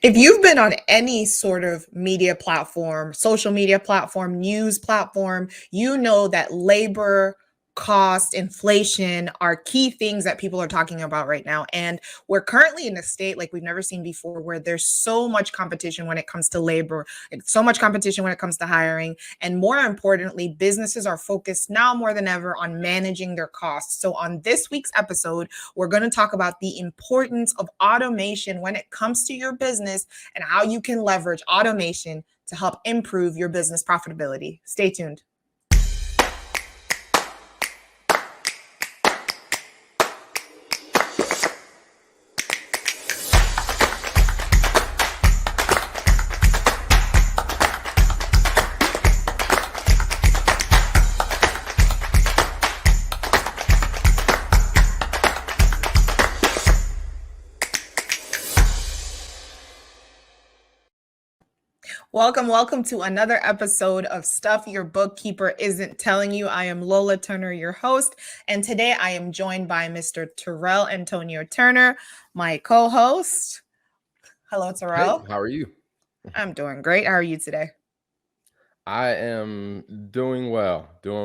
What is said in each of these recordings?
If you've been on any sort of media platform, social media platform, news platform, you know that labor, cost, inflation are key things that people are talking about right now. And we're currently in a state like we've never seen before where there's so much competition when it comes to labor, and so much competition when it comes to hiring. And more importantly, businesses are focused now more than ever on managing their costs. So on this week's episode, we're going to talk about the importance of automation when it comes to your business and how you can leverage automation to help improve your business profitability. Stay tuned. Welcome to another episode of Stuff Your Bookkeeper Isn't Telling You. I am Lola Turner, your host, and today I am joined by Mr. Terrell Antonio Turner, my co-host. Hello, Terrell. Hey, how are you? I'm doing great. How are you today? I am doing well. Good.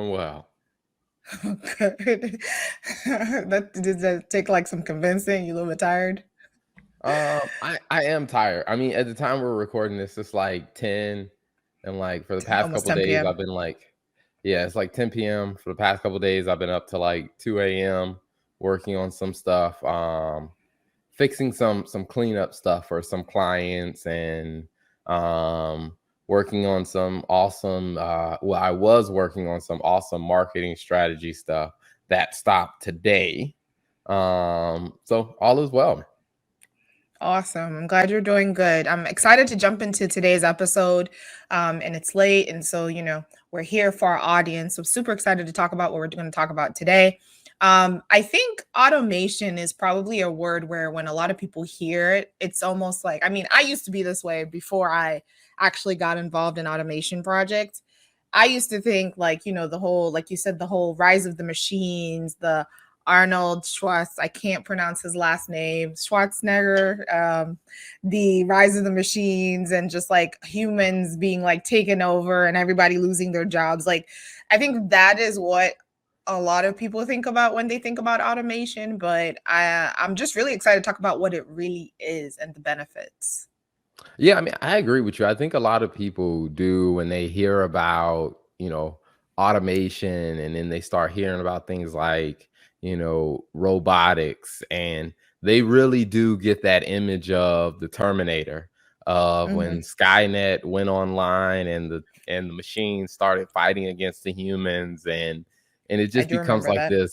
Did that take like some convincing? You a little bit tired? I am tired. I mean, at the time we're recording this, it's like 10, and like for the past Almost couple 10 days, p.m. I've been like, yeah, it's like 10 p.m. For the past couple days, I've been up to like 2 a.m. working on some stuff, fixing some cleanup stuff for some clients, and working on some awesome. Well, I was working on some awesome marketing strategy stuff that stopped today. So all is well. Awesome. I'm glad you're doing good. I'm excited to jump into today's episode. And it's late. And so, we're here for our audience. So super excited to talk about what we're going to talk about today. I think automation is probably a word where when a lot of people hear it, it's almost like, I used to be this way before I actually got involved in automation projects. I used to think like, the whole, like you said, the whole rise of the machines, the Arnold Schwartz, I can't pronounce his last name, Schwarzenegger, the rise of the machines and just like humans being like taken over and everybody losing their jobs. Like, I think that is what a lot of people think about when they think about automation, but I'm just really excited to talk about what it really is and the benefits. Yeah, I mean, I agree with you. I think a lot of people do when they hear about, automation, and then they start hearing about things like, robotics, and they really do get that image of the Terminator, of Mhm. when Skynet went online and the machines started fighting against the humans, and it I just do becomes remember like that.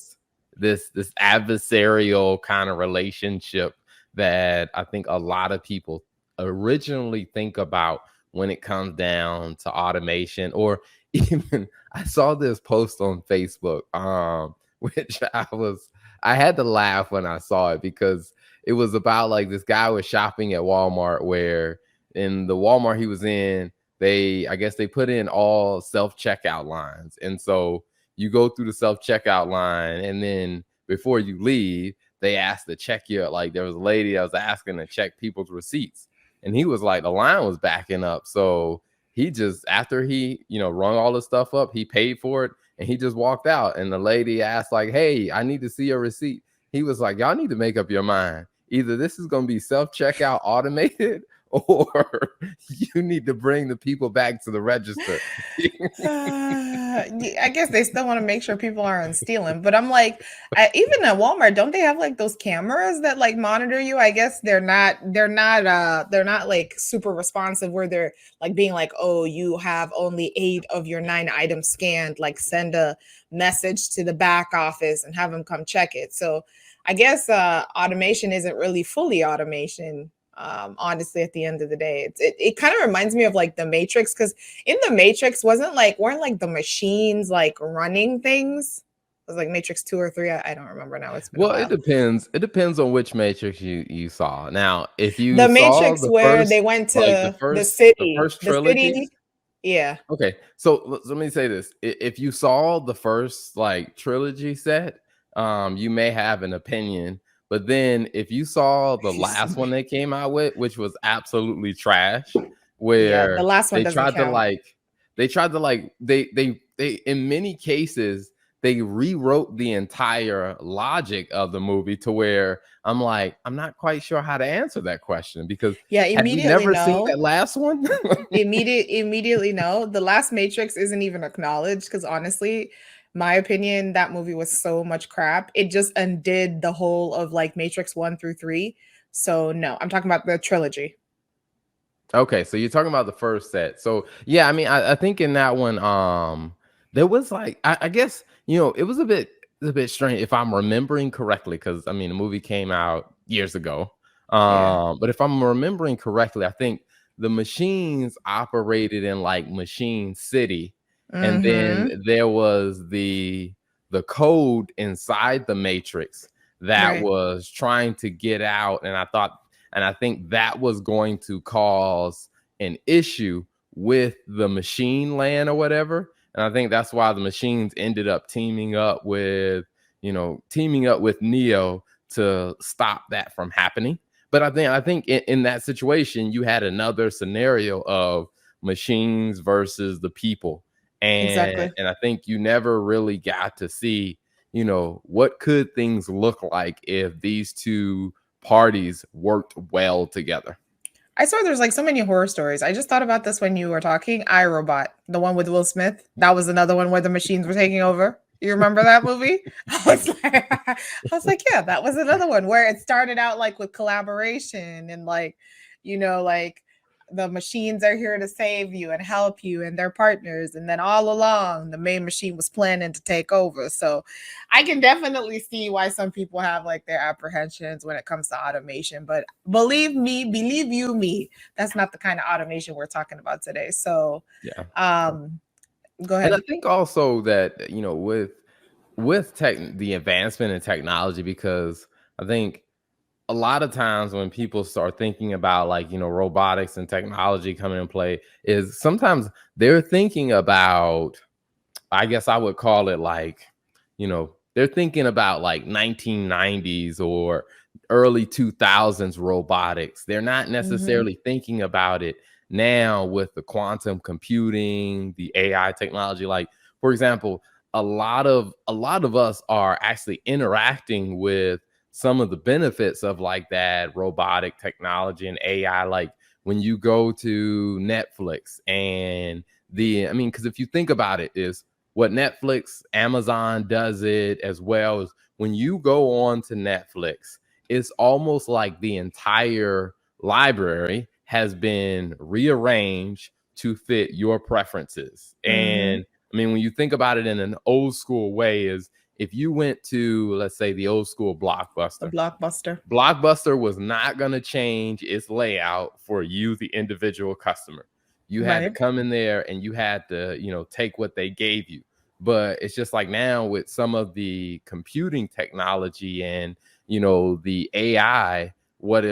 this adversarial kind of relationship that I think a lot of people originally think about when it comes down to automation. Or even I saw this post on Facebook, which I had to laugh when I saw it, because it was about like this guy was shopping at Walmart, where in the Walmart he was in, I guess they put in all self-checkout lines. And so you go through the self-checkout line, and then before you leave, they asked to check your, like, there was a lady that was asking to check people's receipts. And he was like, the line was backing up. So he just, after he, rung all the stuff up, he paid for it and he just walked out. And the lady asked, like, hey, I need to see your receipt. He was like, y'all need to make up your mind. Either this is going to be self-checkout automated, or you need to bring the people back to the register. I guess they still want to make sure people aren't stealing, but I'm like, even at Walmart, don't they have like those cameras that like monitor you? I guess they're not like super responsive where they're like being like, oh, you have only 8 of your 9 items scanned, like send a message to the back office and have them come check it. So I guess automation isn't really fully automation. Honestly, at the end of the day, it kind of reminds me of like the Matrix, because in the Matrix weren't like the machines like running things. It was like Matrix 2 or 3. I don't remember now. It's been a Well, it while. depends. It depends on which Matrix you saw. Now, if you The saw Matrix the where they first, went like to the city. the first The city. trilogies. Yeah. Okay, so let me say this: if you saw the first like trilogy set, you may have an opinion. But then if you saw the last Recently. one they came out with, which was absolutely trash, Yeah, the where last one they doesn't tried to count. like they tried to like they in many cases they rewrote the entire logic of the movie to where I'm like, I'm not quite sure how to answer that question because Yeah, have you immediately never seen no. that last one? Immediately no. The last Matrix isn't even acknowledged because honestly, my opinion, that movie was so much crap. It just undid the whole of like Matrix 1 through 3. So no, I'm talking about the trilogy. Okay, so you're talking about the first set. So yeah, I mean, I think in that one, there was like, I guess it was a bit strange if I'm remembering correctly, because I mean, the movie came out years ago. Yeah. But if I'm remembering correctly, I think the machines operated in like Machine City, and then Mhm. there was the code inside the Matrix that Right. was trying to get out, and I think that was going to cause an issue with the machine land or whatever. And I think that's why the machines ended up teaming up with Neo to stop that from happening. But I think in that situation, you had another scenario of machines versus the people. And Exactly. and I think you never really got to see, what could things look like if these two parties worked well together. I swear there's like so many horror stories. I just thought about this when you were talking. I Robot, the one with Will Smith. That was another one where the machines were taking over. You remember that movie? I was like, yeah, that was another one where it started out like with collaboration and like, like the machines are here to save you and help you and they're partners. And then all along, the main machine was planning to take over. So I can definitely see why some people have like their apprehensions when it comes to automation. But believe me, believe you me, that's not the kind of automation we're talking about today. So Yeah. um go And I ahead. think also that, with the advancement in technology, because I think a lot of times when people start thinking about like, robotics and technology coming in play, is sometimes they're thinking about, I guess I would call it like, they're thinking about like 1990s or early 2000s robotics. They're not Hmm. necessarily thinking about it now with the quantum computing, the AI technology. Like, for example, a lot of us are actually interacting with some of the benefits of like that robotic technology and AI. Like when you go to Netflix and I mean, because if you think about it, is what Netflix, Amazon does it as well, is when you go on to Netflix, it's almost like the entire library has been rearranged to fit your preferences. Hmm. And I mean, when you think about it in an old school way, is if you went to, let's say, the old school A Blockbuster, blockbuster. Blockbuster was not going to change its layout for you, the individual customer. You had to Right. come in there and you had to, take what they gave you. But it's just like now with some of the computing technology and, the AI, what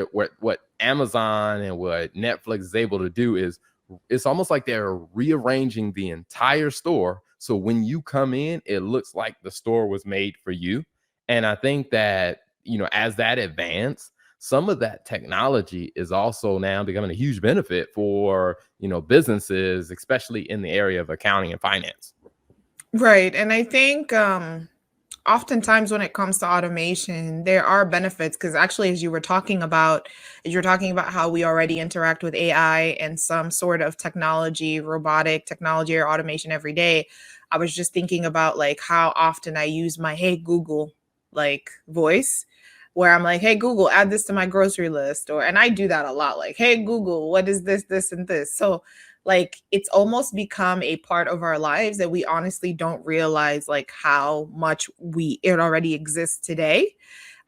Amazon and what Netflix is able to do is it's almost like they're rearranging the entire store. So when you come in, it looks like the store was made for you. And I think that, as that advance, some of that technology is also now becoming a huge benefit for, businesses, especially in the area of accounting and finance. Right. And I think oftentimes when it comes to automation, there are benefits because actually as you're talking about how we already interact with AI and some sort of technology, robotic technology or automation every day. I was just thinking about like how often I use my "Hey Google" like voice, where I'm like, "Hey Google, add this to my grocery list," and I do that a lot, like, "Hey Google, what is this, this, and this?" So like it's almost become a part of our lives that we honestly don't realize like how much we it already exists today.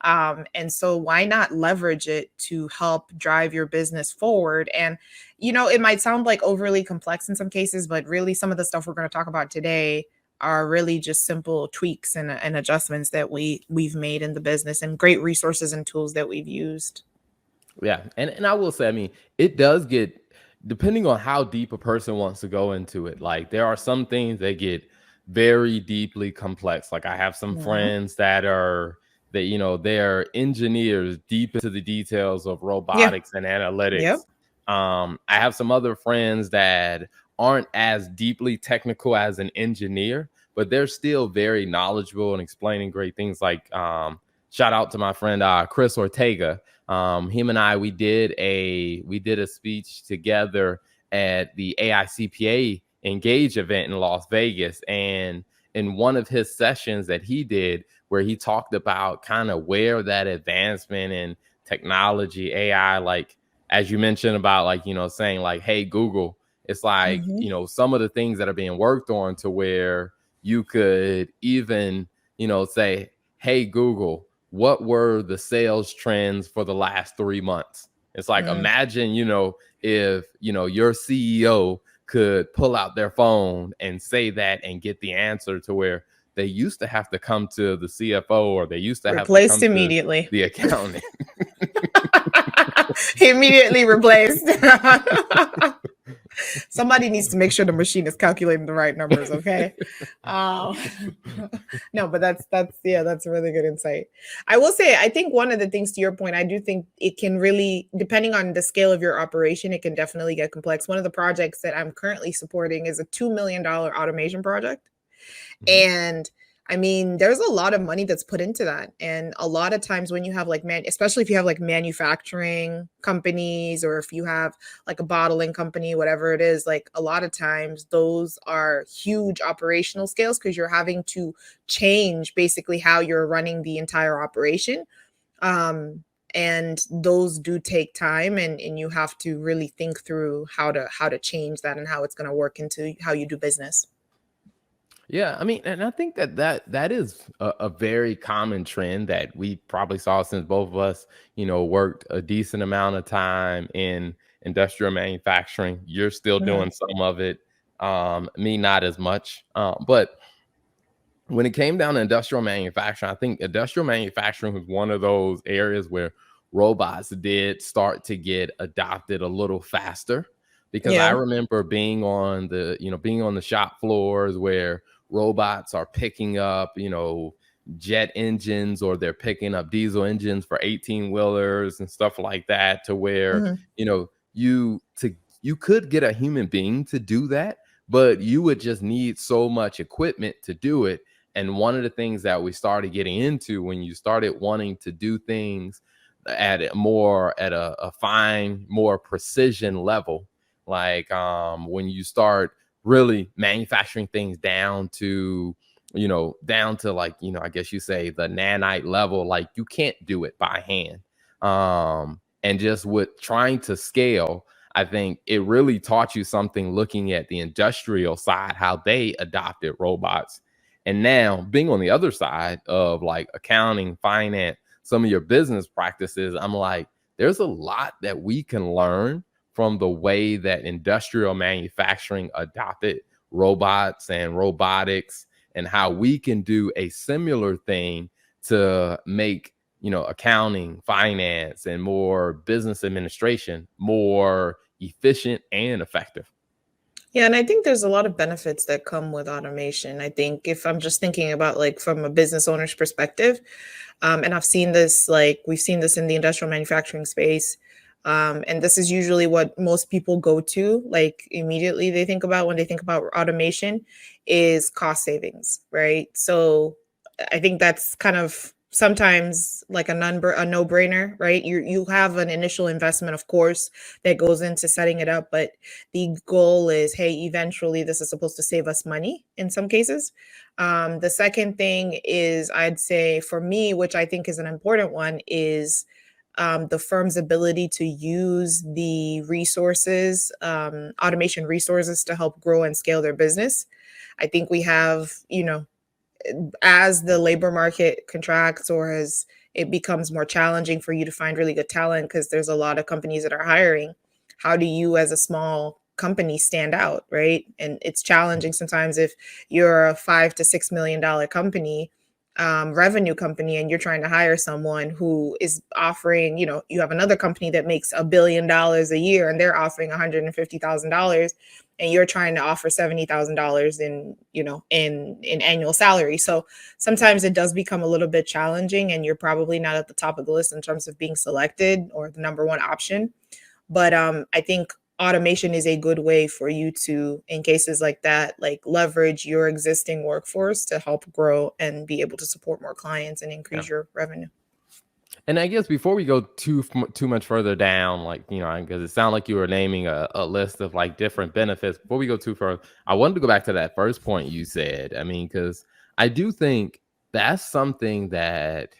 And so why not leverage it to help drive your business forward? And it might sound like overly complex in some cases, but really some of the stuff we're going to talk about today are really just simple tweaks and adjustments that we've made in the business and great resources and tools that we've used. Yeah, and I will say, I mean, it does get, depending on how deep a person wants to go into it. Like there are some things that get very deeply complex. Like I have some Mhm. friends that are that, they're engineers deep into the details of Yeah. robotics and analytics. Yep. I have some other friends that aren't as deeply technical as an engineer, but they're still very knowledgeable and explaining great things. Like, shout out to my friend Chris Ortega. Him and I, we did a speech together at the AICPA Engage event in Las Vegas, and in one of his sessions that he did, where he talked about kind of where that advancement in technology, AI, like as you mentioned about, like, saying like, hey, Google, it's like, Hmm. some of the things that are being worked on to where you could even, say, hey, Google, what were the sales trends for the last 3 months? It's like, Mm. imagine, if, your CEO could pull out their phone and say that and get the answer, to where they used to have to come to the CFO, or they used to have to Replaced come to immediately. the accountant. Immediately replaced. Somebody needs to make sure the machine is calculating the right numbers. Okay. Um, no, but that's yeah, that's a really good insight. I will say, I think one of the things, to your point, I do think it can really, depending on the scale of your operation, it can definitely get complex. One of the projects that I'm currently supporting is a $2 million automation project. Mhm. And I mean, there's a lot of money that's put into that. And a lot of times when you have like especially if you have like manufacturing companies, or if you have like a bottling company, whatever it is, like a lot of times those are huge operational scales, because you're having to change basically how you're running the entire operation. Um, and those do take time, and you have to really think through how to change that and how it's going to work into how you do business. Yeah, I mean, and I think that is a very common trend that we probably saw, since both of us, worked a decent amount of time in industrial manufacturing. You're still Mhm. doing some of it, me not as much. But when it came down to industrial manufacturing, I think industrial manufacturing was one of those areas where robots did start to get adopted a little faster, because I Yeah. remember being on the shop floors where robots are picking up, jet engines, or they're picking up diesel engines for 18 wheelers and stuff like that, to where, Mhm. you could get a human being to do that, but you would just need so much equipment to do it. And one of the things that we started getting into, when you started wanting to do things at a fine, more precision level, like, when you start really manufacturing things down to like, I guess you say the nanite level, like you can't do it by hand. And just with trying to scale, I think it really taught you something, looking at the industrial side, how they adopted robots. And now, being on the other side of like accounting, finance, some of your business practices, I'm like, there's a lot that we can learn from the way that industrial manufacturing adopted robots and robotics, and how we can do a similar thing to make, accounting, finance, and more business administration more efficient and effective. Yeah, and I think there's a lot of benefits that come with automation. I think if I'm just thinking about like from a business owner's perspective, and I've seen this, like we've seen this in the industrial manufacturing space, and this is usually what most people go to, like immediately they think about when they think about automation, is cost savings, right? So I think that's kind of sometimes like a no-brainer, right? You have an initial investment, of course, that goes into setting it up, but the goal is, hey, eventually this is supposed to save us money in some cases. The second thing is, I'd say for me, which I think is an important one, is the firm's ability to use the resources, automation resources, to help grow and scale their business. I think we have, as the labor market contracts, or as it becomes more challenging for you to find really good talent, because there's a lot of companies that are hiring, how do you as a small company stand out, right? And it's challenging sometimes if you're a $5 to $6 million company, revenue company, and you're trying to hire someone who is offering, you have another company that makes $1 billion a year and they're offering $150,000, and you're trying to offer $70,000 in, in annual salary. So sometimes it does become a little bit challenging, and you're probably not at the top of the list in terms of being selected or the number one option. But I think automation is a good way for you to, in cases like that, like leverage your existing workforce to help grow and be able to support more clients and Yeah. increase your revenue. And I guess before we go too much further down, like, because it sounded like you were naming a list of like different benefits. Before we go too far, I wanted to go back to that first point you said. I mean, because I do think that's something that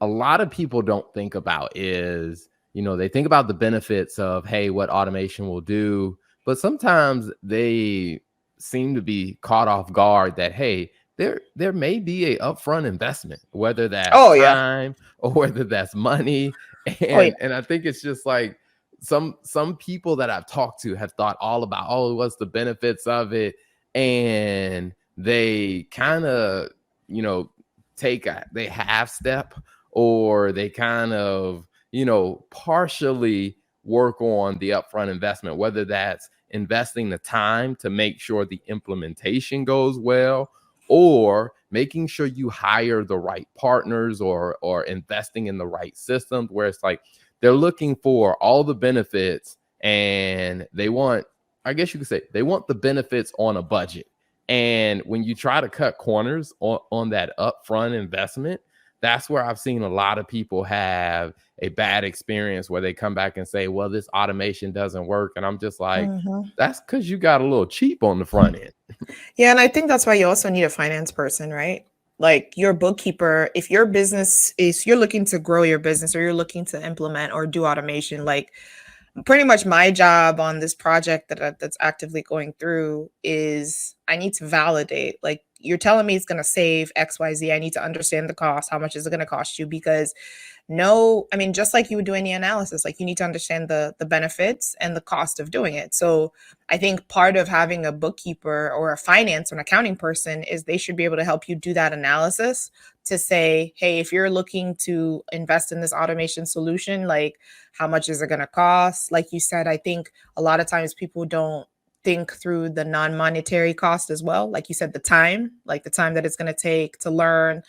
a lot of people don't think about is, they think about the benefits of, hey, what automation will do, but sometimes they seem to be caught off guard that, hey, there may be a upfront investment, whether that's Oh yeah. time or whether that's money. Oh yeah. And I think it's just like some people that I've talked to have thought all about, oh, what's the benefits of it, and they kind of, you know they half step, or they kind of, partially work on the upfront investment, whether that's investing the time to make sure the implementation goes well, or making sure you hire the right partners, or investing in the right systems, where it's like they're looking for all the benefits, and they want, I guess you could say, they want the benefits on a budget. And when you try to cut corners on that upfront investment, that's where I've seen a lot of people have a bad experience, where they come back and say, well, this automation doesn't work. And I'm just like, Mhm. that's because you got a little cheap on the front end. Yeah, and I think that's why you also need a finance person, right? Like your bookkeeper, if your business is, you're looking to grow your business, or you're looking to implement or do automation, like pretty much my job on this project that's actively going through is I need to validate, like, you're telling me it's going to save XYZ. I need to understand the cost. How much is it going to cost you? Because no, I mean, just like you would do any analysis, like you need to understand the benefits and the cost of doing it. So I think part of having a bookkeeper or a finance or an accounting person is they should be able to help you do that analysis to say, hey, if you're looking to invest in this automation solution, like how much is it going to cost? Like you said, I think a lot of times people don't think through the non-monetary cost as well. Like you said, the time, like the time that it's going to take to learn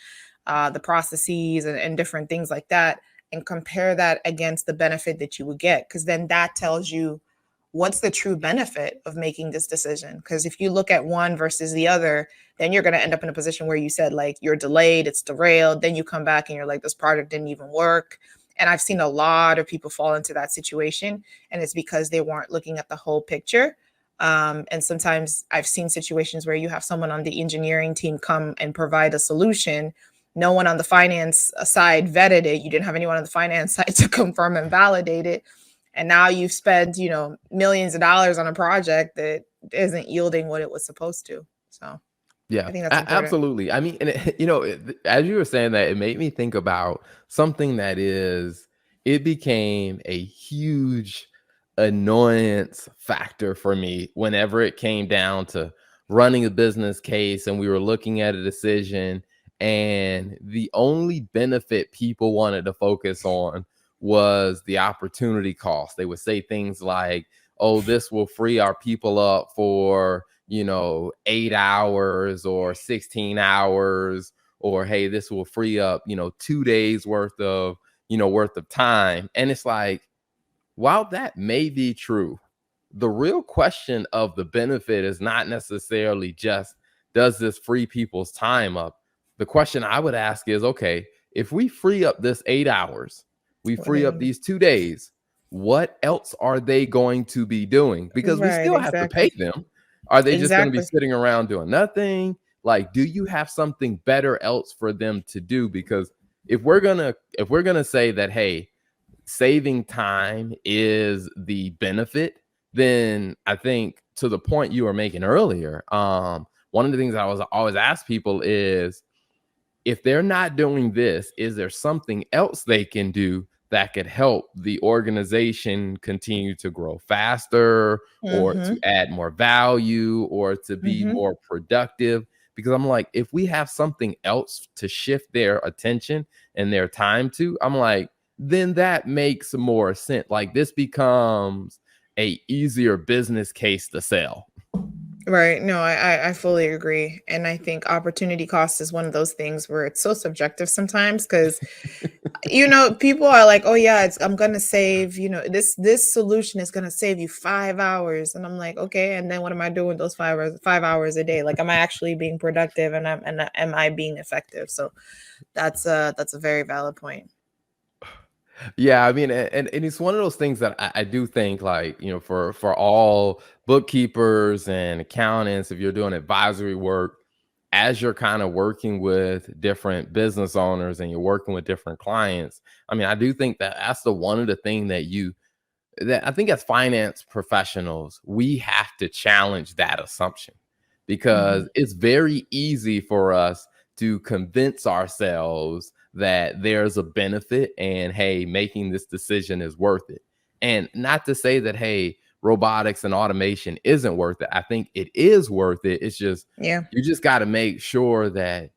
the processes and different things like that, and compare that against the benefit that you would get. Because then that tells you what's the true benefit of making this decision. Because if you look at one versus the other, then you're going to end up in a position where you said, like, you're delayed, it's derailed. Then you come back and you're like, this project didn't even work. And I've seen a lot of people fall into that situation. And it's because they weren't looking at the whole picture. And sometimes I've seen situations where you have someone on the engineering team come and provide a solution. No one on the finance side vetted it. You didn't have anyone on the finance side to confirm and validate it. And now you've spent, millions of dollars on a project that isn't yielding what it was supposed to. So Yeah, I think that's important. absolutely. I mean, and as you were saying that, it made me think about something it became a huge annoyance factor for me whenever it came down to running a business case and we were looking at a decision, and the only benefit people wanted to focus on was the opportunity cost. They would say things like, oh, this will free our people up for 8 hours or 16 hours, or hey, this will free up 2 days worth of time. And it's like, while that may be true, the real question of the benefit is not necessarily just, does this free people's time up? The question I would ask is, okay, if we free up this 8 hours, we What are free they up gonna do? these 2 days, what else are they going to be doing? Because we Right, still have to pay exactly. them. Are they just going to be Exactly. sitting around doing nothing? Like, do you have something better else for them to do? Because if we're gonna say that, hey, saving time is the benefit, then I think, to the point you were making earlier, one of the things I was always ask people is, if they're not doing this, is there something else they can do that could help the organization continue to grow faster, or to Mhm. add more value, or to be Mhm. more productive? Because I'm like, if we have something else to shift their attention and their time to, I'm like, then that makes more sense. Like, this becomes a easier business case to sell. Right. No, I fully agree. And I think opportunity cost is one of those things where it's so subjective sometimes because, people are like, oh yeah, I'm gonna save, this solution is gonna save you 5 hours. And I'm like, okay, and then what am I doing those 5 hours a day? Like, am I actually being productive and am I being effective? So that's a very valid point. Yeah, I mean, and it's one of those things that I do think, like, for all bookkeepers and accountants, if you're doing advisory work, as you're kind of working with different business owners and you're working with different clients, I mean, I do think that that's the one of the thing that I think as finance professionals, we have to challenge that assumption Hmm. because it's very easy for us to convince ourselves that there's a benefit and hey, making this decision is worth it. And not to say that, hey, robotics and automation isn't worth it. I think it is worth it. It's just, Yeah. you just got to make sure that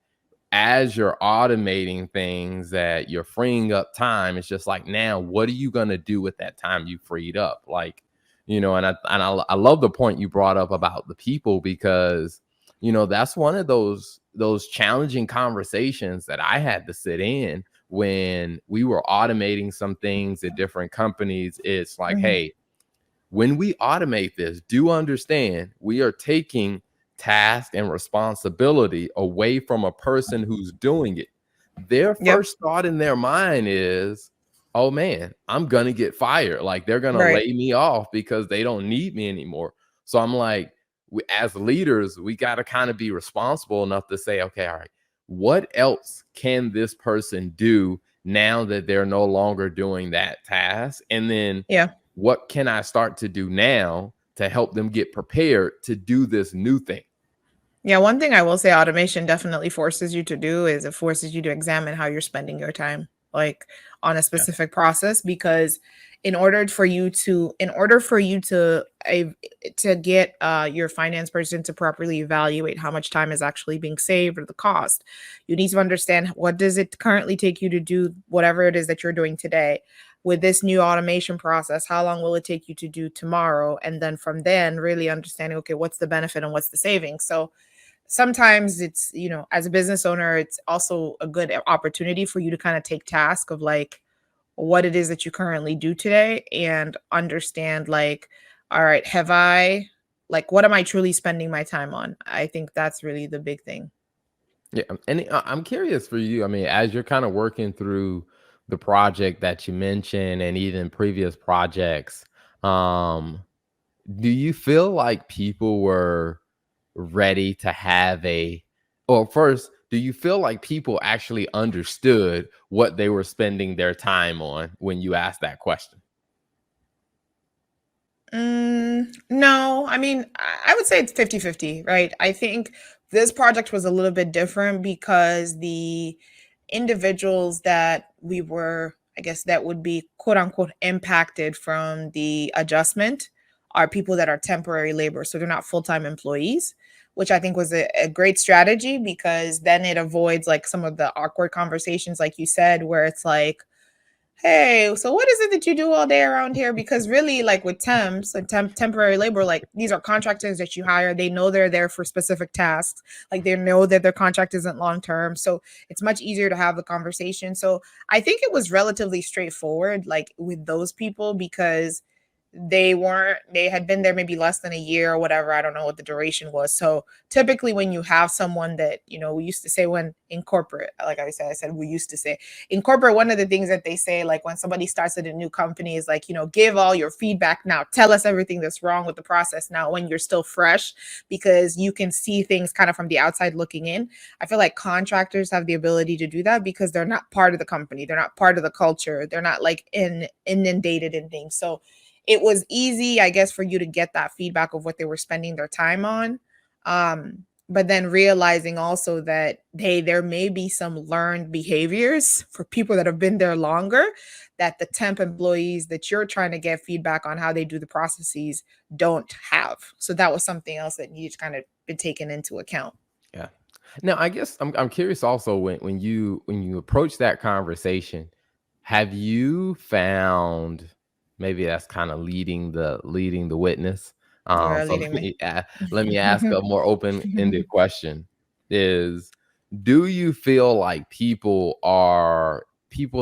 as you're automating things that you're freeing up time. It's just like, now what are you going to do with that time you freed up? Like, and I love the point you brought up about the people, because that's one of those challenging conversations that I had to sit in when we were automating some things at different companies. It's like, Hmm. hey, when we automate this, do understand we are taking task and responsibility away from a person who's doing it. Their Yep. first thought in their mind is, oh man, I'm going to get fired. Like, they're going to Right. lay me off because they don't need me anymore. So I'm like, as leaders, we got to kind of be responsible enough to say, okay, all right, what else can this person do now that they're no longer doing that task? And then Yeah. what can I start to do now to help them get prepared to do this new thing? Yeah, one thing I will say automation definitely forces you to do is it forces you to examine how you're spending your time, like on a Yeah. specific process, because in order for you to get your finance person to properly evaluate how much time is actually being saved or the cost, you need to understand what does it currently take you to do whatever it is that you're doing today. With this new automation process, how long will it take you to do tomorrow? And then from then, really understanding, okay, what's the benefit and what's the savings? So sometimes it's, as a business owner, it's also a good opportunity for you to kind of take task of like what it is that you currently do today and understand like, all right, have I, like, what am I truly spending my time on? I think that's really the big thing. Yeah. And I'm curious for you. I mean, as you're kind of working through the project that you mentioned and even previous projects, um, do you feel like people were ready to have or first, do you feel like people actually understood what they were spending their time on when you asked that question? No, I mean, I would say it's 50-50, right? I think this project was a little bit different because the individuals that we were, I guess, that would be quote unquote impacted from the adjustment are people that are temporary labor. So they're not full time employees, which I think was a great strategy because then it avoids like some of the awkward conversations, like you said, where it's like, hey, so what is it that you do all day around here? Because really, like with temps and temporary labor, like these are contractors that you hire. They know they're there for specific tasks. Like they know that their contract isn't long term. So it's much easier to have the conversation. So I think it was relatively straightforward, like with those people, because they had been there maybe less than a year or whatever. I don't know what the duration was. So typically when you have someone that, we used to say when in corporate, like I said, we used to say in corporate, one of the things that they say, like when somebody starts at a new company is like, give all your feedback now. Tell us everything that's wrong with the process now when you're still fresh, because you can see things kind of from the outside looking in. I feel like contractors have the ability to do that because they're not part of the company. They're not part of the culture. They're not like inundated in things. So it was easy, I guess, for you to get that feedback of what they were spending their time on. But then realizing also that, hey, there may be some learned behaviors for people that have been there longer that the temp employees that you're trying to get feedback on how they do the processes don't have. So that was something else that needed to kind of be taken into account. Yeah. Now, I guess I'm curious also when you approach that conversation, have you found maybe that's kind of leading the witness. You are So leading me. let me ask a more open-ended question: Is do you feel like people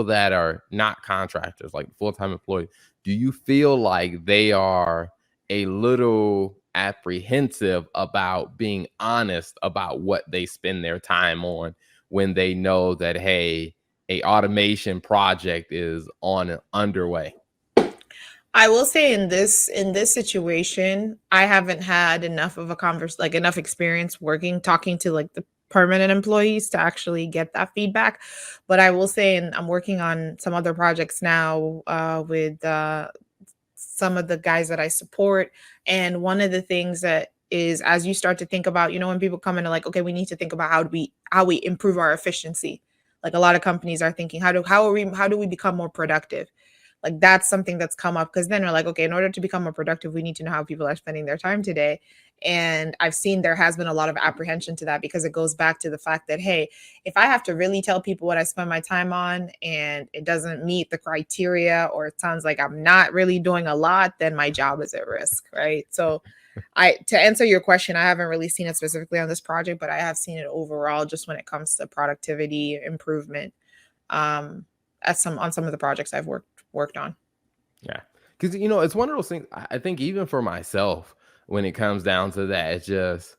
that are not contractors, like full-time employees, do you feel like they are a little apprehensive about being honest about what they spend their time on when they know that, hey, a automation project is on underway? I will say in this situation, I haven't had enough of a like enough experience working talking to like the permanent employees to actually get that feedback. But I will say, and I'm working on some other projects now with some of the guys that I support. And one of the things that is as you start to think about, when people come in and like, okay, we need to think about how we improve our efficiency. Like a lot of companies are thinking, how do we become more productive? Like that's something that's come up because then we're like, okay, in order to become more productive, we need to know how people are spending their time today. And I've seen there has been a lot of apprehension to that because it goes back to the fact that, hey, if I have to really tell people what I spend my time on and it doesn't meet the criteria or it sounds like I'm not really doing a lot, then my job is at risk, right? So I to answer your question, I haven't really seen it specifically on this project, but I have seen it overall just when it comes to productivity improvement um at some on some of the projects I've worked on. Yeah. Because, it's one of those things. I think even for myself, when it comes down to that, it's just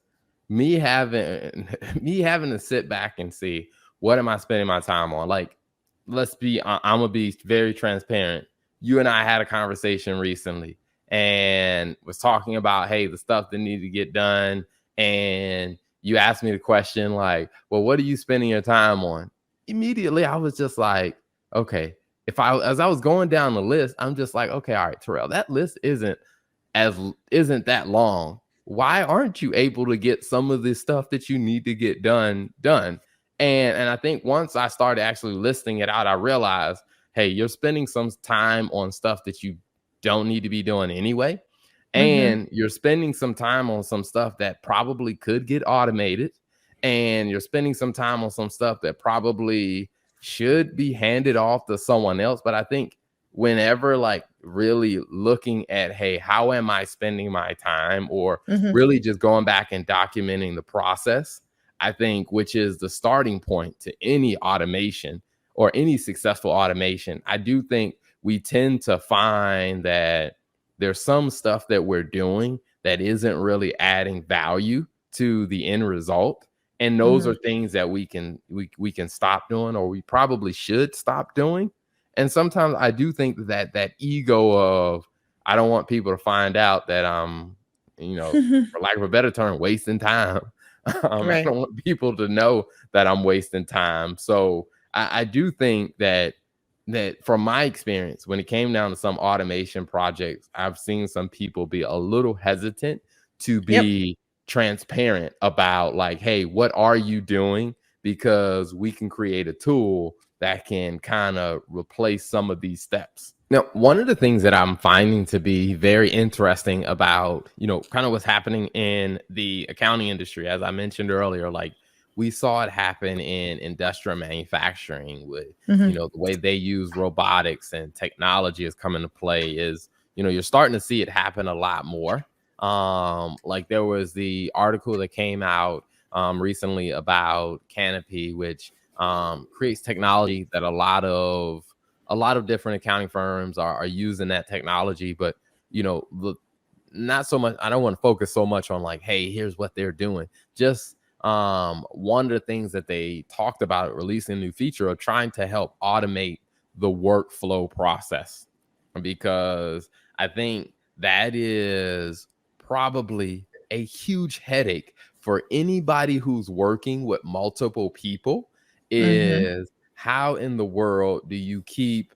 me having me having to sit back and see what am I spending my time on. Like, I'm gonna be very transparent. You and I had a conversation recently and was talking about, hey, the stuff that needed to get done. And you asked me the question like, well, what are you spending your time on? Immediately, I was just like, okay, if I as I was going down the list, I'm just like, okay, all right, Terrell, that list as isn't that long. Why aren't you able to get some of this stuff that you need to get done? And I think once I started actually listing it out, I realized, hey, you're spending some time on stuff that you don't need to be doing anyway. Mhm. And you're spending some time on some stuff that probably could get automated. And you're spending some time on some stuff that probably should be handed off to someone else. But I think whenever like really looking at, hey, how am I spending my time, or Mhm. really just going back and documenting the process, I think, which is the starting point to any automation or any successful automation. I do think we tend to find that there's some stuff that we're doing that isn't really adding value to the end result, and those Mhm. are things that we can stop doing, or we probably should stop doing. And sometimes I do think that ego of, I don't want people to find out that I'm, for lack of a better term, wasting time. I Right. don't want people to know that I'm wasting time. So I do think that from my experience, when it came down to some automation projects, I've seen some people be a little hesitant to Yep. be transparent about, like, hey, what are you doing? Because we can create a tool that can kind of replace some of these steps. Now, one of the things that I'm finding to be very interesting about, kind of what's happening in the accounting industry, as I mentioned earlier, like we saw it happen in industrial manufacturing with, Mhm. the way they use robotics and technology has come into play is, you're starting to see it happen a lot more. Like there was the article that came out recently about Canopy, which creates technology that a lot of different accounting firms are using that technology. But not so much, I don't want to focus so much on like, hey, here's what they're doing. Just one of the things that they talked about releasing a new feature of trying to help automate the workflow process, because I think that is probably a huge headache for anybody who's working with multiple people. Mhm. Is how in the world do you keep,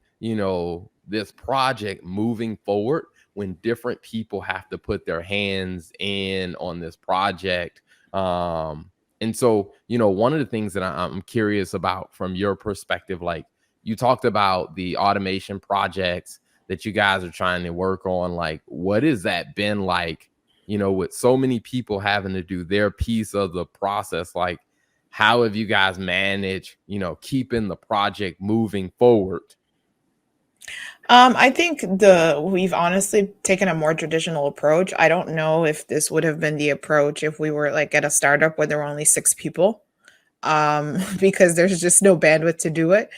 this project moving forward when different people have to put their hands in on this project? And so, one of the things that I'm curious about from your perspective, like you talked about the automation projects that you guys are trying to work on, like what has that been like, with so many people having to do their piece of the process? Like, how have you guys managed, keeping the project moving forward? I think we've honestly taken a more traditional approach. I don't know if this would have been the approach if we were like at a startup where there were only 6 people, because there's just no bandwidth to do it.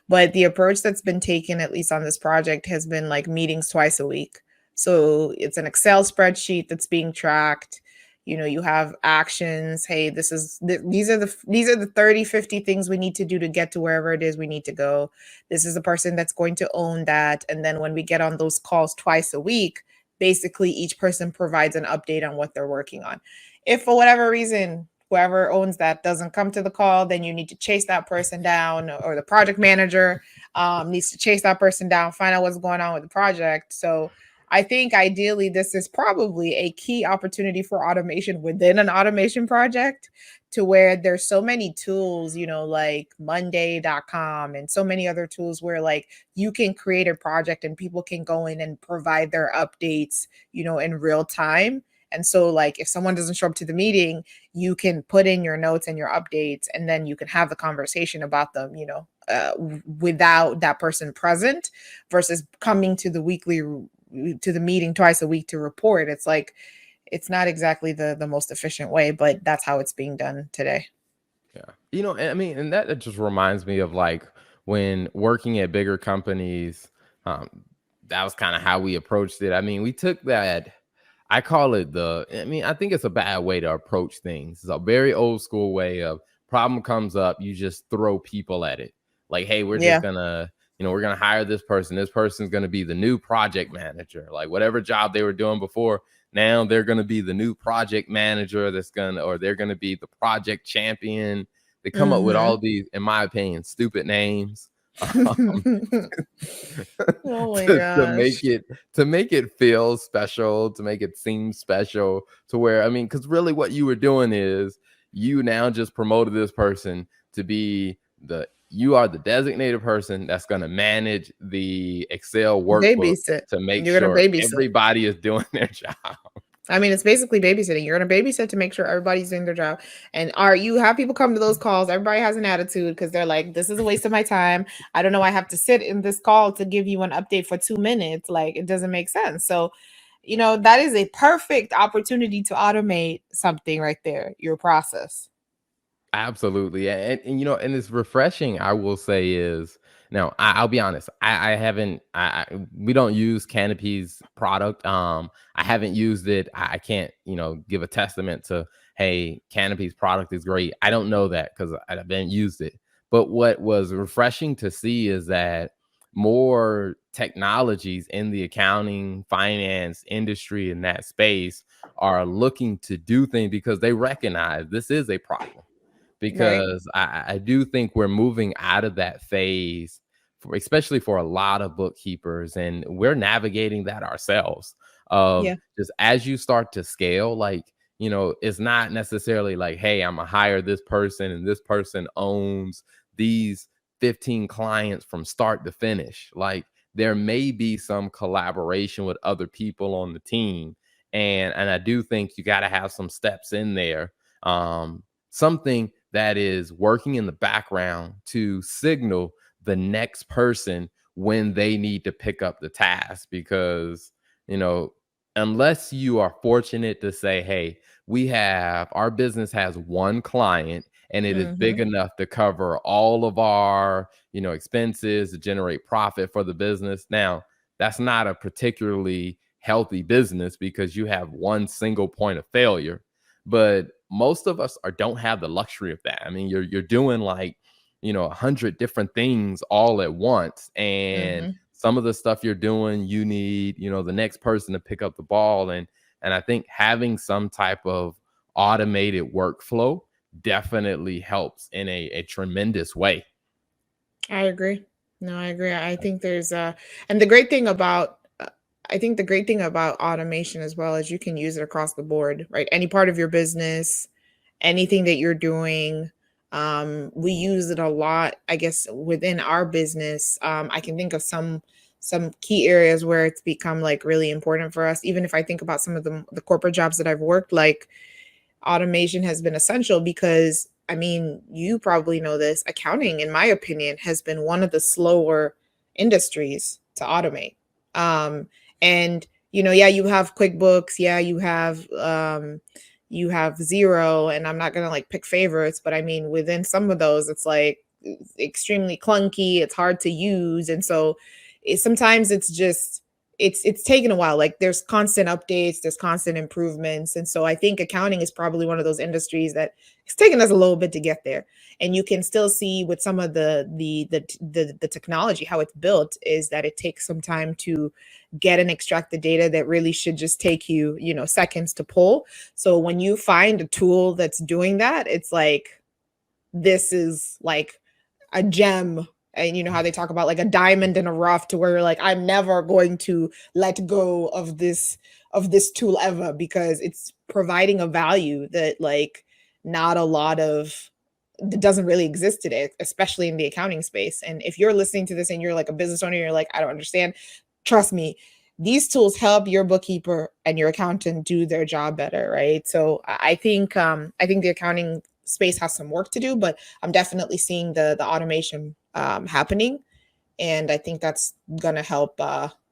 But the approach that's been taken, at least on this project, has been like meetings twice a week. So it's an Excel spreadsheet that's being tracked. You have actions. Hey, these are the 30, 50 things we need to do to get to wherever it is we need to go. This is the person that's going to own that. And then when we get on those calls twice a week, basically each person provides an update on what they're working on. If for whatever reason whoever owns that doesn't come to the call, then you need to chase that person down, or the project manager needs to chase that person down, find out what's going on with the project. So I think ideally this is probably a key opportunity for automation within an automation project, to where there's so many tools, like monday.com and so many other tools where like you can create a project and people can go in and provide their updates, in real time. And so like if someone doesn't show up to the meeting, you can put in your notes and your updates, and then you can have the conversation about them, without that person present, versus coming to the meeting twice a week to report. It's like it's not exactly the most efficient way, but that's how it's being done today. Yeah. And I mean, and that just reminds me of like when working at bigger companies, um, that was kind of how we approached it. I mean, we took that, I call it I mean, I think it's a bad way to approach things. It's a very old school way of problem comes up, you just throw people at it. Like, hey, we're just Yeah. gonna, we're gonna hire this person. This person's gonna be the new project manager. Like whatever job they were doing before, now they're going to be the new project manager or they're going to be the project champion. They come up with all Hmm. these, in my opinion, stupid names um, Oh my to make gosh. it feel special, to make it seem special, to where, I mean, because really what you were doing is you now just promoted this person to be you are the designated person that's going to manage the Excel workbook Babysit. to make You're gonna sure babysit. everybody is doing their job. I mean, it's basically babysitting. You're gonna babysit to make sure everybody's doing their job. And you have people come to those calls. Everybody has an attitude because they're like, "This is a waste of my time. I don't know. I have to sit in this call to give you an update for 2 minutes. Like, it doesn't make sense." So, that is a perfect opportunity to automate something right there. Your process. Absolutely. And and it's refreshing, I will say, is now I'll be honest, I haven't we don't use Canopy's product. I haven't used it. I can't, give a testament to, hey, Canopy's product is great. I don't know that because I haven't used it. But what was refreshing to see is that more technologies in the accounting, finance industry in that space are looking to do things because they recognize this is a problem, Right. because I do think we're moving out of that phase, especially for a lot of bookkeepers, and we're navigating that ourselves. Of Yeah. just as you start to scale, like, it's not necessarily like, hey, I'm gonna hire this person and this person owns these 15 clients from start to finish. Like there may be some collaboration with other people on the team, and I do think you got to have some steps in there. Something that is working in the background to signal the next person when they need to pick up the task, because you know unless you are fortunate to say, hey, our business has one client and it is big Hmm. enough to cover all of our expenses, to generate profit for the business. Now that's not a particularly healthy business because you have one single point of failure. But most of us don't have the luxury of that. I mean, you're doing like 100 different things all at once, and Hmm. some of the stuff you're doing, you need the next person to pick up the ball. And I think having some type of automated workflow definitely helps in a tremendous way. I agree. No, I agree. I think and the great thing about, I think the great thing about automation as well is you can use it across the board, right? Any part of your business, anything that you're doing. We use it a lot, I guess, within our business. I can think of some key areas where it's become like really important for us. Even if I think about some of the corporate jobs that I've worked, like automation has been essential because I mean, you probably know this. Accounting, in my opinion, has been one of the slower industries. to automate. Um, and yeah, you have QuickBooks, yeah, you have Zero, and I'm not gonna like pick favorites, but I mean within some of those, it's like extremely clunky, it's hard to use, and so sometimes it's just it's taken a while. Like there's constant updates, there's constant improvements, and so I think accounting is probably one of those industries that it's taken us a little bit to get there. And you can still see with some of the technology how it's built is that it takes some time to get and extract the data that really should just take you seconds to pull. So when you find a tool that's doing that, it's like this is like a gem. And you know how they talk about like a diamond in a rough, to where you're like, I'm never going to let go of this tool ever, because it's providing a value that like not a lot of that doesn't really exist today, especially in the accounting space. And if you're listening to this and you're like a business owner, you're like, I don't understand, trust me, these tools help your bookkeeper and your accountant do their job better, right? So I think the accounting space has some work to do, but I'm definitely seeing the automation happening, and I think that's gonna help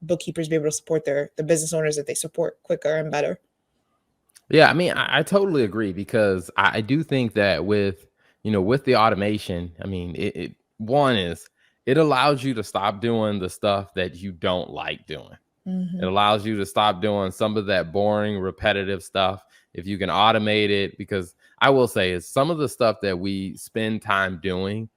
bookkeepers be able to support the business owners that they support quicker and better. Yeah, I mean, I totally agree because I do think that with with the automation, I mean, it one is it allows you to stop doing the stuff that you don't like doing. It Hmm. allows you to stop doing some of that boring, repetitive stuff if you can automate it. Because I will say, is some of the stuff that we spend time doing,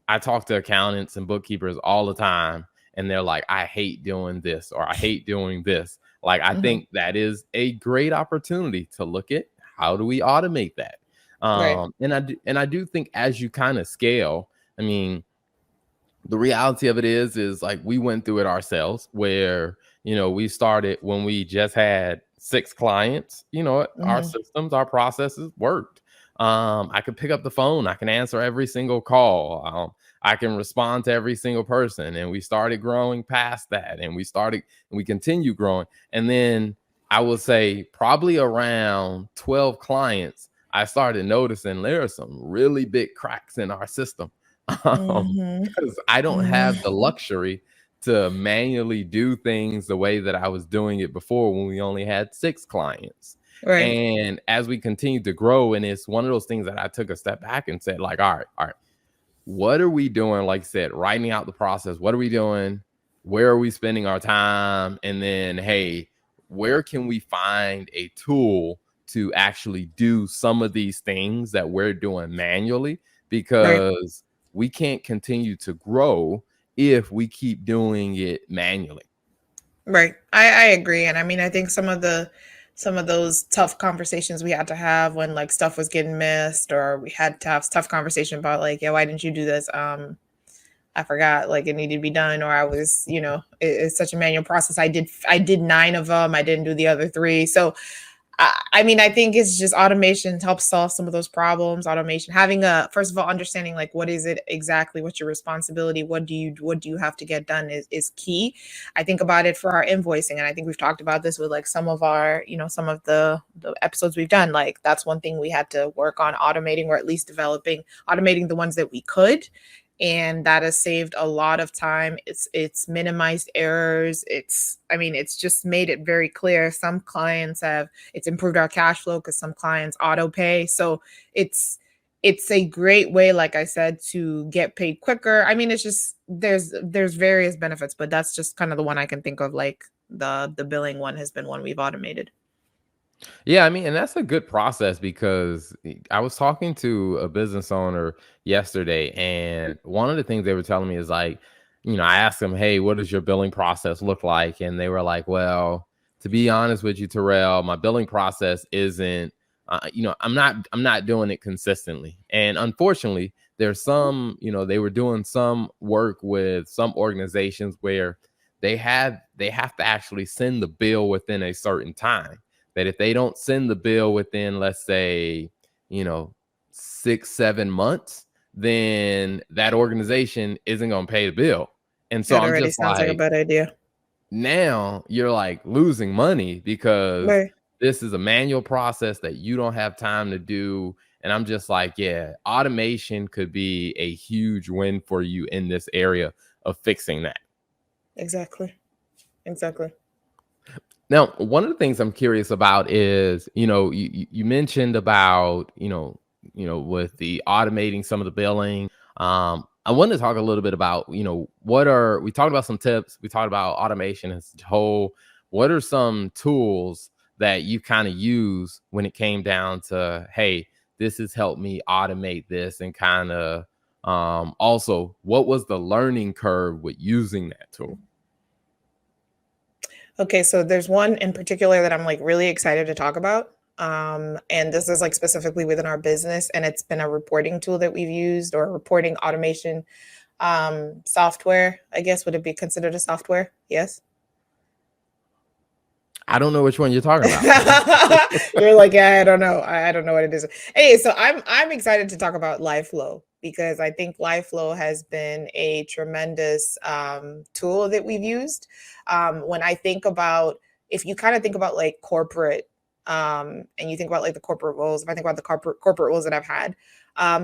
I talk to accountants and bookkeepers all the time, and they're like, I hate doing this or I hate doing this. Like, I Hmm. think that is a great opportunity to look at how do we automate that. Right. And I do think as you kind of scale, I mean, the reality of it is like we went through it ourselves where we started when we just had 6 clients. Our Hmm. systems, our processes worked. I could pick up the phone, I can answer every single call, I can respond to every single person, and we started growing past that, and we continue growing. And then I would say probably around 12 clients, I started noticing there are some really big cracks in our system. Hmm. Because I don't Hmm. have the luxury to manually do things the way that I was doing it before when we only had 6 clients. Right. And as we continue to grow, and it's one of those things that I took a step back and said, like, all right, what are we doing? Like I said, writing out the process. What are we doing? Where are we spending our time? And then, hey, where can we find a tool to actually do some of these things that we're doing manually? Right. Because we can't continue to grow if we keep doing it manually. Right. I agree. And I mean, I think some of those tough conversations we had to have when like stuff was getting missed, or we had to have tough conversation about like, yeah, why didn't you do this? I forgot, like it needed to be done, or I was, it's such a manual process. I did 9 of them. I didn't do the other 3. So I mean, I think it's just automation helps solve some of those problems. Automation, having a first of all understanding like what is it exactly, what's your responsibility, what do you have to get done is key. I think about it for our invoicing, and I think we've talked about this with like some of our, some of the episodes we've done. Like that's one thing we had to work on automating, or at least developing automating the ones that we could, and that has saved a lot of time. It's minimized errors. I mean, it's just made it very clear. Some clients have It's improved our cash flow because some clients auto pay. So it's it's a great way, like I said, to get paid quicker. I mean, it's just there's various benefits, but that's just kind of the one I can think of. Like the billing one has been one we've automated. Yeah, I mean, and that's a good process because I was talking to a business owner yesterday, and one of the things they were telling me is like, I asked them, "Hey, what does your billing process look like?" And they were like, "Well, to be honest with you, Terrell, my billing process isn't, I'm not doing it consistently." And unfortunately, there's some, they were doing some work with some organizations where they have to actually send the bill within a certain time, that if they don't send the bill within, let's say, you know, 6, 7 months, then that organization isn't going to pay the bill. And so That I'm already just sounds like a like, bad idea. now you're like losing money because Right. this is a manual process that you don't have time to do. And I'm just like, yeah, automation could be a huge win for you in this area of fixing that. Exactly. Exactly. Now, one of the things I'm curious about is, you mentioned about, with the automating some of the billing. I wanted to talk a little bit about, we talked about some tips, we talked about automation as a whole. What are some tools that you kind of use when it came down to, hey, this has helped me automate this, and kind of also, what was the learning curve with using that tool? Okay, so there's one in particular that I'm like really excited to talk about. And this is like specifically within our business, and it's been a reporting tool that we've used, or reporting automation software. I guess, would it be considered a software? Yes. I don't know which one you're talking about. You're like, yeah, I don't know. I don't know what it is. Hey, so I'm excited to talk about LiveFlow, because I think LiveFlow has been a tremendous tool that we've used. When I think about, if you kind of think about like corporate, and you think about like the corporate roles, if I think about the corporate roles that I've had,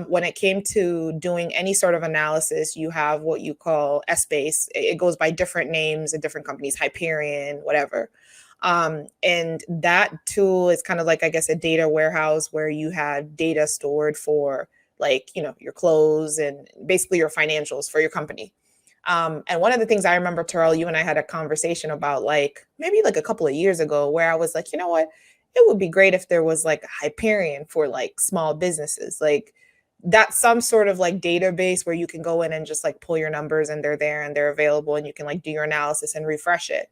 when it came to doing any sort of analysis, you have what you call S-Base. It goes by different names in different companies, Hyperion, whatever. And that tool is kind of like, I guess, a data warehouse where you have data stored for, like, your clothes and basically your financials for your company. And one of the things I remember, Terrell, you and I had a conversation about, like, maybe like a couple of years ago, where I was like, you know what? It would be great if there was like a Hyperion for like small businesses, like that, some sort of like database where you can go in and just like pull your numbers, and they're there and they're available, and you can like do your analysis and refresh it.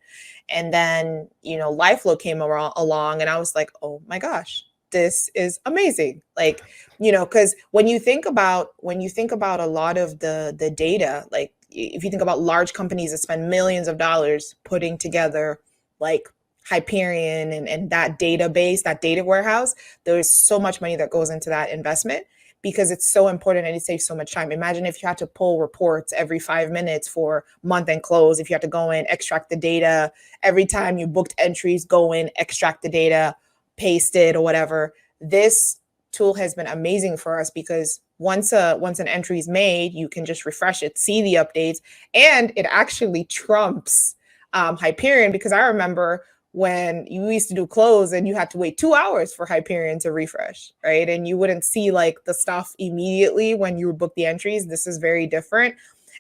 And then, LifeFlow came along, and I was like, oh my gosh, this is amazing. Like, because when you think about a lot of the data, like if you think about large companies that spend millions of dollars putting together like Hyperion and that database, that data warehouse, there's so much money that goes into that investment, because it's so important and it saves so much time. Imagine if you had to pull reports every 5 minutes for month end close, if you had to go in, extract the data every time you booked entries, go in, extract the data, paste it or whatever. This tool has been amazing for us, because once an entry is made, you can just refresh it, see the updates, and it actually trumps Hyperion, because I remember when you used to do close and you had to wait 2 hours for Hyperion to refresh, right? And you wouldn't see like the stuff immediately when you would book the entries. This is very different.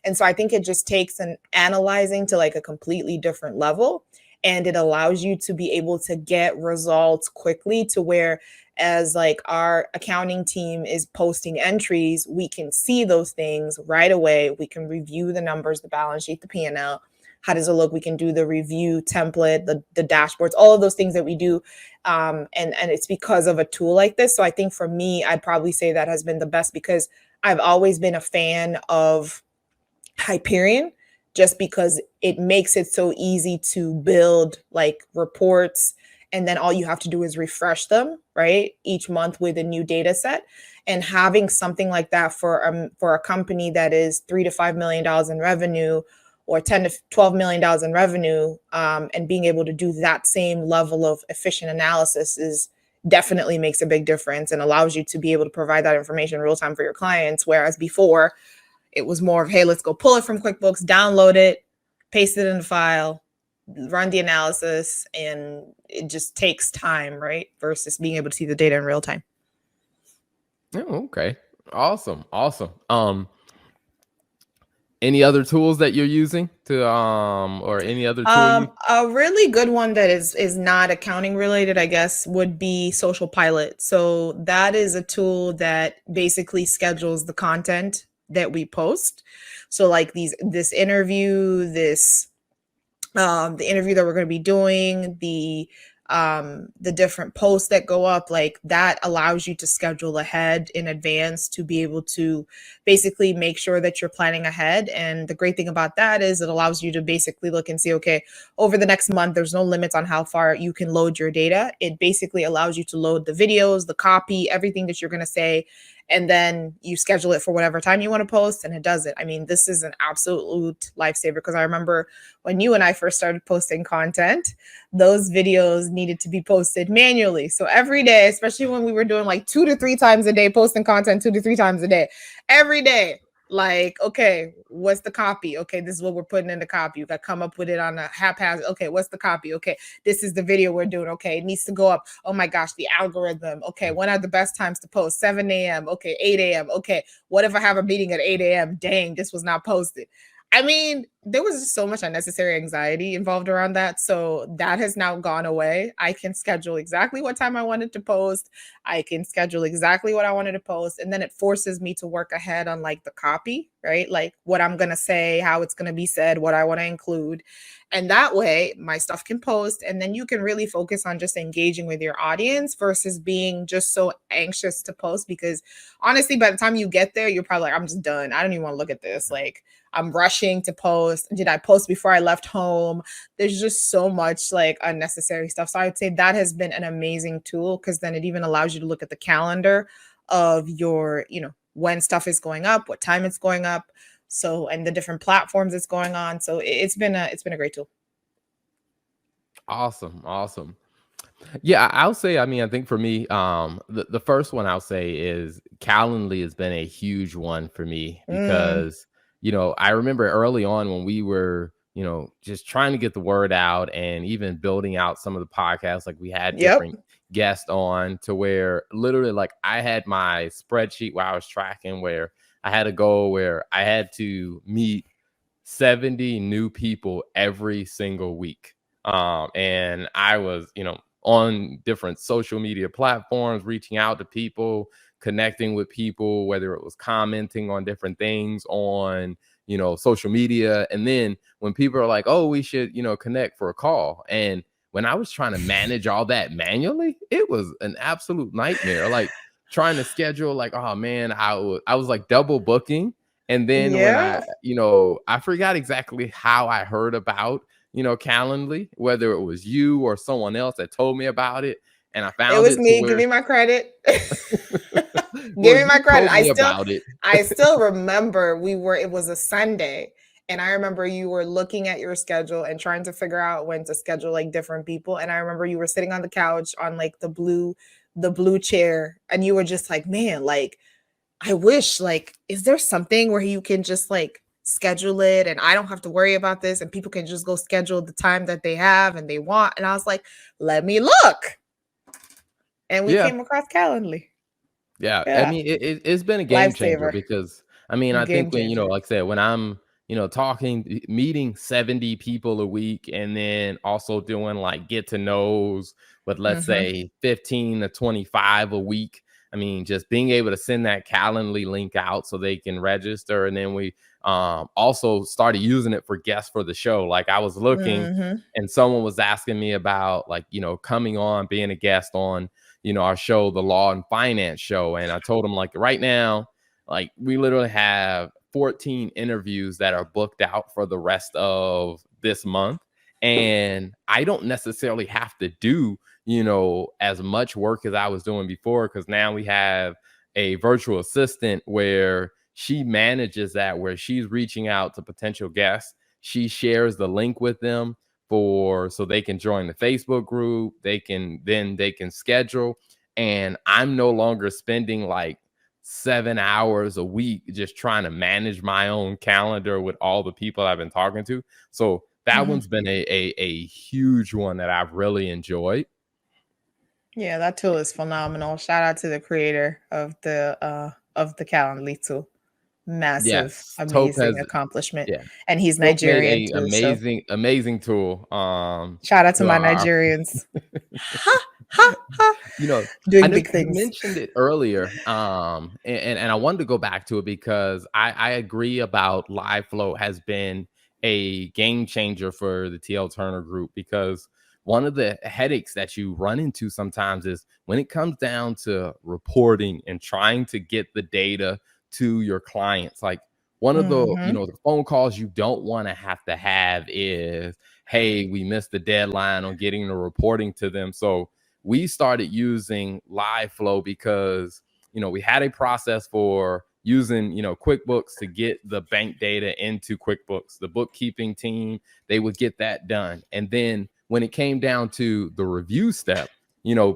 And so I think it just takes an analyzing to like a completely different level. And it allows you to be able to get results quickly, to where, as like our accounting team is posting entries, we can see those things right away. We can review the numbers, the balance sheet, the P&L. How does it look? We can do the review template, the dashboards, all of those things that we do. And it's because of a tool like this. So I think for me, I'd probably say that has been the best, because I've always been a fan of Hyperion, just because it makes it so easy to build like reports, and then all you have to do is refresh them, right, each month with a new data set. And having something like that for a company that is $3 to $5 million in revenue, or $10 to $12 million in revenue, and being able to do that same level of efficient analysis is definitely makes a big difference, and allows you to be able to provide that information real time for your clients. Whereas before, it was more of, hey, let's go pull it from QuickBooks, download it, paste it in the file, run the analysis, and it just takes time, right? Versus being able to see the data in real time. Oh, okay. Awesome. Awesome. Any other tools that you're using to or any other tool you A really good one that is not accounting related, I guess, would be Social Pilot. So that is a tool that basically schedules the content that we post. So like this interview, the interview that we're going to be doing, the different posts that go up, like that allows you to schedule ahead in advance, to be able to basically make sure that you're planning ahead. And the great thing about that is it allows you to basically look and see, okay, over the next month, there's no limits on how far you can load your data. It basically allows you to load the videos, the copy, everything that you're going to say, and then you schedule it for whatever time you want to post, and it does it. I mean, this is an absolute lifesaver, because I remember when you and I first started posting content, those videos needed to be posted manually. So every day, especially when we were doing like 2 to 3 times a day, posting content 2 to 3 times a day, every day, Like, okay, what's the copy? Okay, this is what we're putting in the copy. You got to come up with it on a haphazard. Okay, what's the copy? Okay, this is the video we're doing. Okay, it needs to go up. Oh my gosh, the algorithm. Okay, when are the best times to post? 7 a.m. Okay, 8 a.m. Okay, what if I have a meeting at 8 a.m.? Dang, this was not posted. I mean, there was just so much unnecessary anxiety involved around that. So that has now gone away. I can schedule exactly what time I wanted to post. I can schedule exactly what I wanted to post. And then it forces me to work ahead on like the copy, right? Like what I'm going to say, how it's going to be said, what I want to include. And that way my stuff can post. And then you can really focus on just engaging with your audience versus being just so anxious to post. Because honestly, by the time you get there, you're probably like, I'm just done. I don't even want to look at this. Like, I'm rushing to post. Did I post before I left home? There's just so much like unnecessary stuff. So I would say that has been an amazing tool because then it even allows you to look at the calendar of your, when stuff is going up, what time it's going up. So, and the different platforms it's going on. So it's been a great tool. Awesome. Yeah, I'll say, I mean, I think for me, the first one I'll say is Calendly has been a huge one for me Mm, because, I remember early on when we were, just trying to get the word out and even building out some of the podcasts, like we had yep. different guests on to where literally like I had my spreadsheet where I was tracking where I had a goal where I had to meet 70 new people every single week. And I was, on different social media platforms, reaching out to people, connecting with people, whether it was commenting on different things on, social media. And then when people are like, oh, we should, connect for a call. And when I was trying to manage all that manually, it was an absolute nightmare. Like trying to schedule, like, oh man, I was like double booking. And then when Yeah. I forgot exactly how I heard about, Calendly, whether it was you or someone else that told me about it. And I It found was it to me. Give where, me my credit. well, Give me my you credit. told I me still about it. I still remember it was a Sunday and I remember you were looking at your schedule and trying to figure out when to schedule like different people and I remember you were sitting on the couch on like the blue chair and you were just like, "Man, like I wish like is there something where you can just like schedule it and I don't have to worry about this and people can just go schedule the time that they have and they want." And I was like, "Let me look." And we Yeah. came across Calendly. Yeah, I Yeah. mean, it's been a game changer Lifesaver. because I mean, I Game think when changer. like I said, when I'm talking, meeting 70 people a week, and then also doing like get to knows with let's Mhm. say 15 to 25 a week. I mean, just being able to send that Calendly link out so they can register, and then we also started using it for guests for the show. Like I was looking, Mhm. and someone was asking me about like coming on, being a guest on our show, the Law and Finance Show. And I told him, like, right now, like, we literally have 14 interviews that are booked out for the rest of this month. And I don't necessarily have to do, as much work as I was doing before because now we have a virtual assistant where she manages that, where she's reaching out to potential guests. She shares the link with them for so they can join the Facebook group. They can schedule, and I'm no longer spending like 7 hours a week just trying to manage my own calendar with all the people I've been talking to. So that Mhm. one's been a huge one that I've really enjoyed. Yeah, that tool is phenomenal. Shout out to the creator of the Calendly tool. Massive, Yes, Tope amazing has accomplishment. yeah. And he's Tope made Nigerian a too. So amazing tool. shout out to To my our Nigerians. Ha ha ha. You know, I Doing know big you things. mentioned it earlier, and I wanted to go back to it because I agree about live flow has been a game changer for the TL Turner Group because one of the headaches that you run into sometimes is when it comes down to reporting and trying to get the data to your clients. Like one of the Mhm. the phone calls you don't want to have is, hey, we missed the deadline on getting the reporting to them. So we started using live flow because we had a process for using QuickBooks to get the bank data into QuickBooks. The bookkeeping team, they would get that done, and then when it came down to the review step,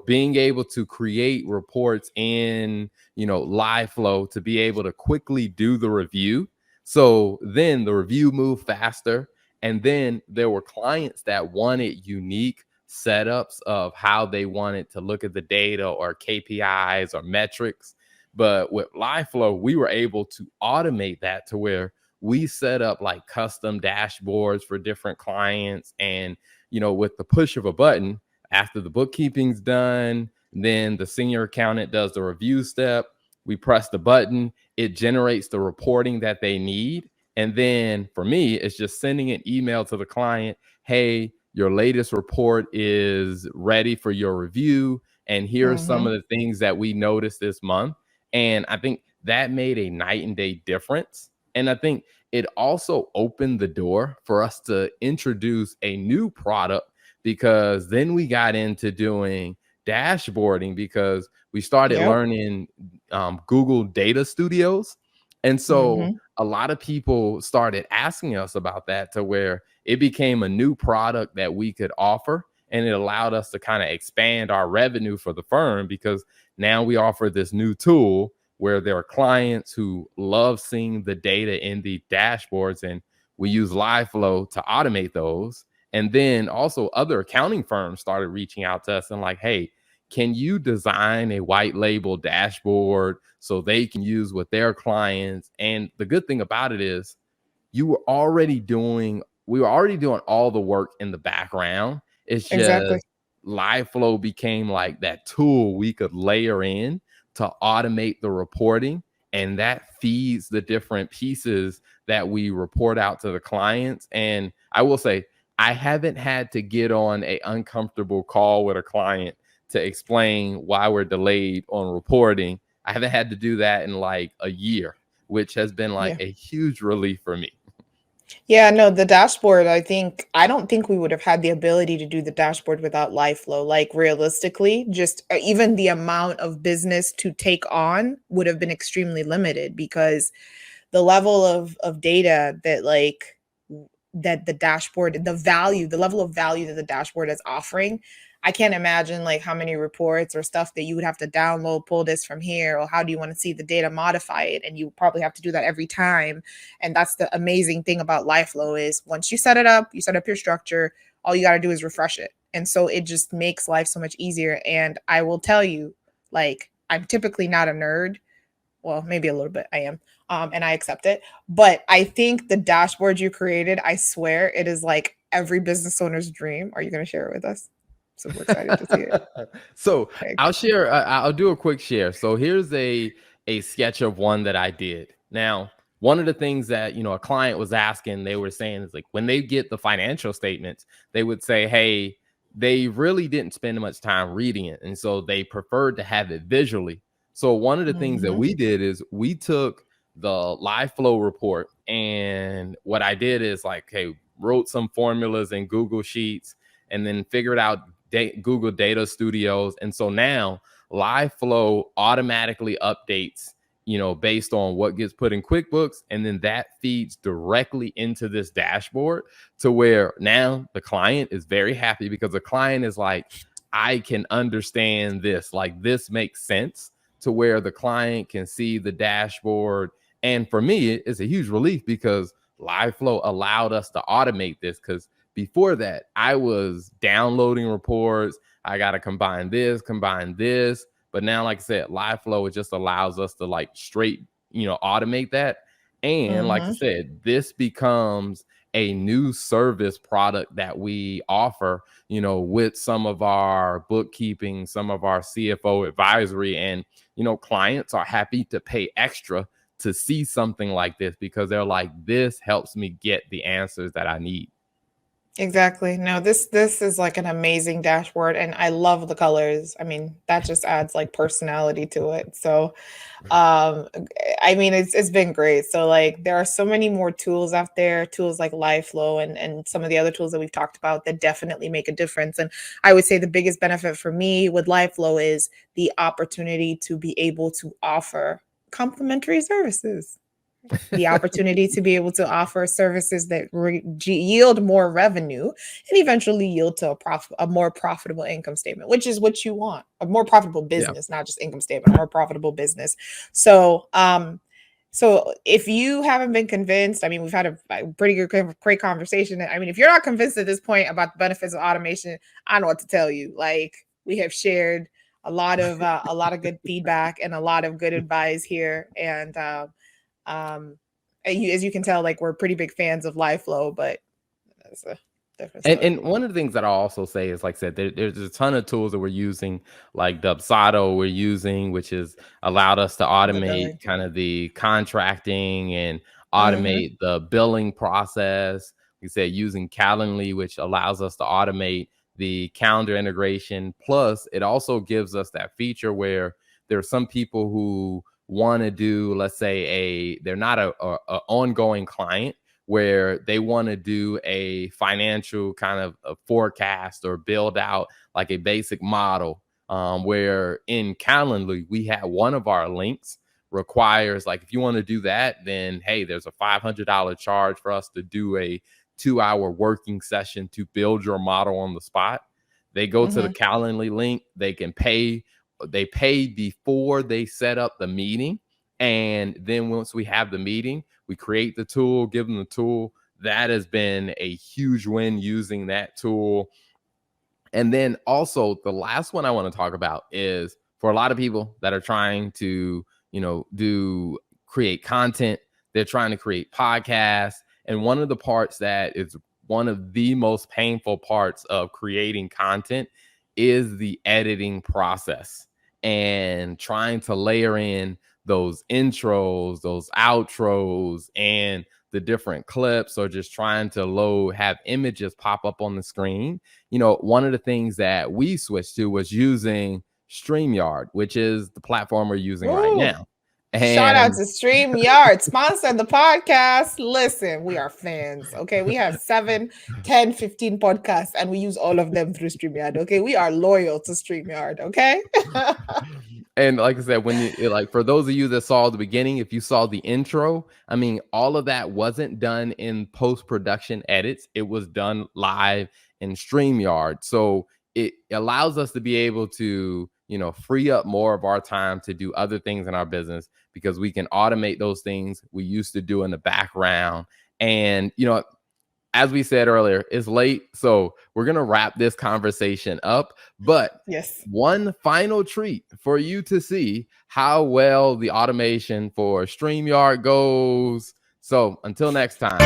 being able to create reports in, live flow to be able to quickly do the review. So then the review moved faster. And then there were clients that wanted unique setups of how they wanted to look at the data or KPIs or metrics. But with live flow, we were able to automate that to where we set up like custom dashboards for different clients. And, with the push of a button, after the bookkeeping's done, then the senior accountant does the review step. We press the button, it generates the reporting that they need. And then for me, it's just sending an email to the client. Hey, your latest report is ready for your review. And here are some Mm-hmm. of the things that we noticed this month. And I think that made a night and day difference. And I think it also opened the door for us to introduce a new product, because then we got into doing dashboarding because we started Yep. learning Google Data Studios. And so Mm-hmm. a lot of people started asking us about that, to where it became a new product that we could offer. And it allowed us to kind of expand our revenue for the firm, because now we offer this new tool where there are clients who love seeing the data in the dashboards, and we use live flow to automate those. And then also other accounting firms started reaching out to us and like, hey, can you design a white label dashboard so they can use with their clients? And the good thing about it is we were already doing all the work in the background. It's Exactly. just live flow became like that tool we could layer in to automate the reporting, and that feeds the different pieces that we report out to the clients. And I will say, I haven't had to get on a uncomfortable call with a client to explain why we're delayed on reporting. I haven't had to do that in like a year, which has been like Yeah. a huge relief for me. Yeah, no, the dashboard, I don't think we would have had the ability to do the dashboard without LifeFlow. Like realistically, just even the amount of business to take on would have been extremely limited because the level of data that that the dashboard, the level of value that the dashboard is offering. I can't imagine like how many reports or stuff that you would have to download, pull this from here, or how do you want to see the data, modify it, and you probably have to do that every time. And that's the amazing thing about LifeFlow is once you set up your structure, all you got to do is refresh it, and so it just makes life so much easier. And I will tell you, like I'm typically not a nerd, well, maybe a little bit I am. And I accept it. But I think the dashboard you created, I swear it is like every business owner's dream. Are you going to share it with us? Super excited to see it. So Okay. I'll share. I'll do a quick share. So here's a sketch of one that I did. Now, one of the things that a client was asking, they were saying is like when they get the financial statements, they would say, "Hey, they really didn't spend much time reading it, and so they preferred to have it visually." So one of the things that Mm-hmm. we did is we took the live flow report, and what I did is like, hey, wrote some formulas in Google Sheets, and then figured out Google Data Studios. And so now live flow automatically updates, based on what gets put in QuickBooks. And then that feeds directly into this dashboard, to where now the client is very happy, because the client is like, I can understand this. Like this makes sense, to where the client can see the dashboard. And for me, it's a huge relief because live flow allowed us to automate this, because before that, I was downloading reports. I got to combine this. But now, like I said, live flow, it just allows us to like straight, automate that. And like I Mm-hmm. said, this becomes a new service product that we offer, with some of our bookkeeping, some of our CFO advisory. And, clients are happy to pay extra to see something like this, because they're like, this helps me get the answers that I need. Exactly. No, this is like an amazing dashboard and I love the colors. I mean, that just adds like personality to it. So um I mean it's been great. So like there are so many more tools out there, tools like LiveFlow and some of the other tools that we've talked about that definitely make a difference. And I would say the biggest benefit for me with LiveFlow is the opportunity to be able to offer complimentary services. the opportunity to be able to offer services that yield more revenue and eventually yield to a more profitable income statement, which is what you want, a more profitable Yeah. business, not just income statement, a more profitable business. So if you haven't been convinced, I mean, we've had a pretty good, great conversation. I mean, if you're not convinced at this point about the benefits of automation, I don't know what to tell you. Like, we have shared a lot of good feedback and a lot of good advice here, and as you can tell, like, we're pretty big fans of LiveFlow, but that's a different story. And one of the things that I'll also say is, like I said, there's a ton of tools that we're using, like Dubsado we're using, which has allowed us to The billing. automate kind of the contracting and Mm-hmm. automate the billing process. We said using Calendly, which allows us to automate the calendar integration. Plus, it also gives us that feature where there are some people who want to do, let's say, they're not a ongoing client, where they want to do a financial kind of a forecast or build out like a basic model, where in Calendly, we have one of our links requires, like, if you want to do that, then hey, there's a $500 charge for us to do a 2-hour working session to build your model on the spot. They go to the Mm-hmm. Calendly link, they pay before they set up the meeting. And then once we have the meeting, we create the tool, give them the tool. That has been a huge win using that tool. And then also the last one I want to talk about is for a lot of people that are trying to, create content, they're trying to create podcasts. And one of the parts that is one of the most painful parts of creating content is the editing process and trying to layer in those intros, those outros, and the different clips, or just trying to have images pop up on the screen. One of the things that we switched to was using StreamYard, which is the platform we're using right Ooh, now. shout out And to StreamYard, sponsor the podcast. Listen, we are fans. Okay, we have 7, 10, 15 podcasts, and we use all of them through StreamYard. Okay, we are loyal to StreamYard. Okay. and like I said, like, for those of you that saw the beginning, if you saw the intro, I mean, all of that wasn't done in post-production edits. It was done live in StreamYard. So it allows us to be able to, free up more of our time to do other things in our business, because we can automate those things we used to do in the background. And, as we said earlier, it's late, so we're going to wrap this conversation up. But Yes. one final treat for you to see how well the automation for StreamYard goes. So until next time.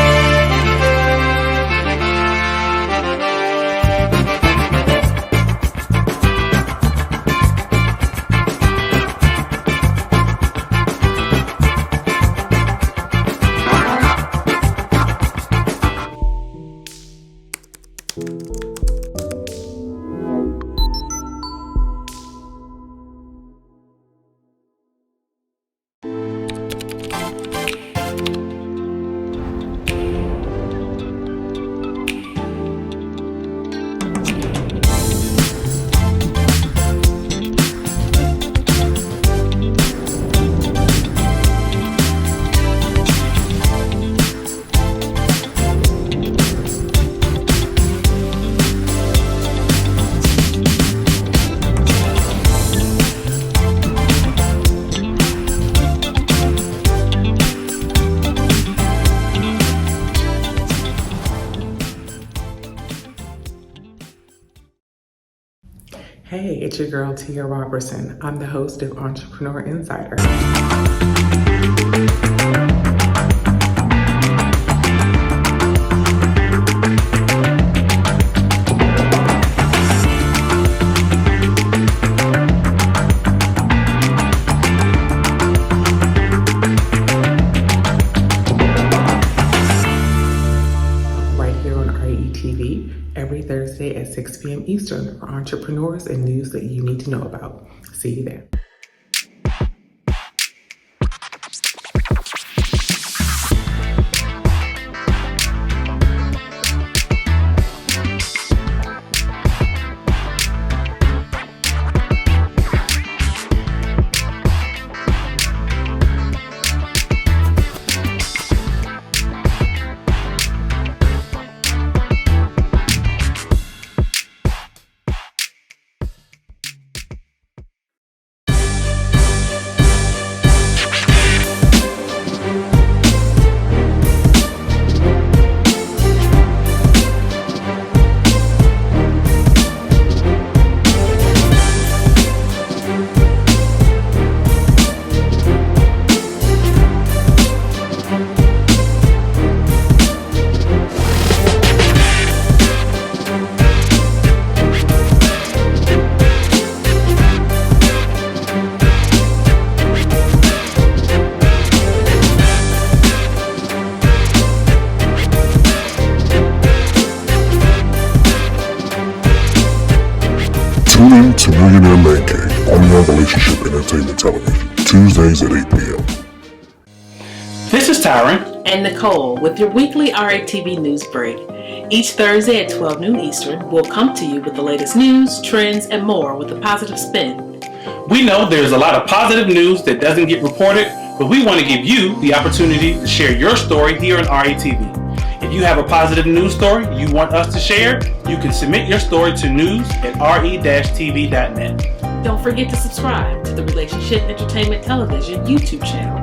Hey, it's your girl Tia Robertson. I'm the host of Entrepreneur Insider. Right here on RETV every Thursday at 6 p.m. Eastern for entrepreneurs and news that you need to know about. See you there. K, only on Relationship Entertainment Television, Tuesdays at 8 p.m. This is Tyron and Nicole with your weekly RATV news break. Each Thursday at 12 noon Eastern, we'll come to you with the latest news, trends, and more with a positive spin. We know there's a lot of positive news that doesn't get reported, but we want to give you the opportunity to share your story here on RATV. If you have a positive news story you want us to share, you can submit your story to news@re-tv.net. Don't forget to subscribe to the Relationship Entertainment Television YouTube channel.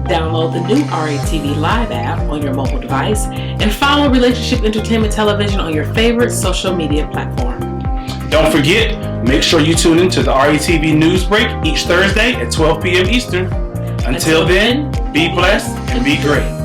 Download the new RATV Live app on your mobile device and follow Relationship Entertainment Television on your favorite social media platform. Don't forget, make sure you tune into the RATV News Break each Thursday at 12 p.m. Eastern. Until then, be blessed and be great.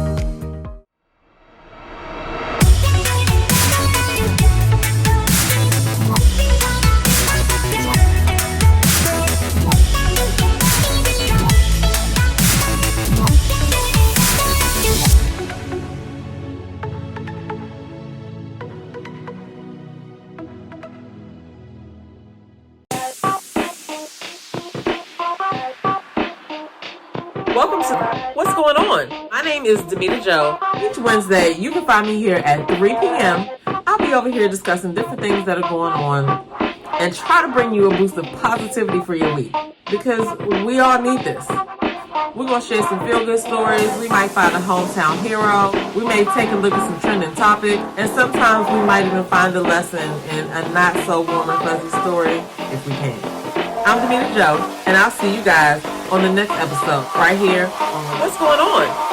Welcome to What's Going On? My name is Demita Joe. Each Wednesday, you can find me here at 3 p.m. I'll be over here discussing different things that are going on and try to bring you a boost of positivity for your week because we all need this. We're going to share some feel-good stories. We might find a hometown hero. We may take a look at some trending topic. And sometimes we might even find a lesson in a not-so-warm and fuzzy story if we can. I'm Demita Joe, and I'll see you guys on the next episode right here on What's Going On?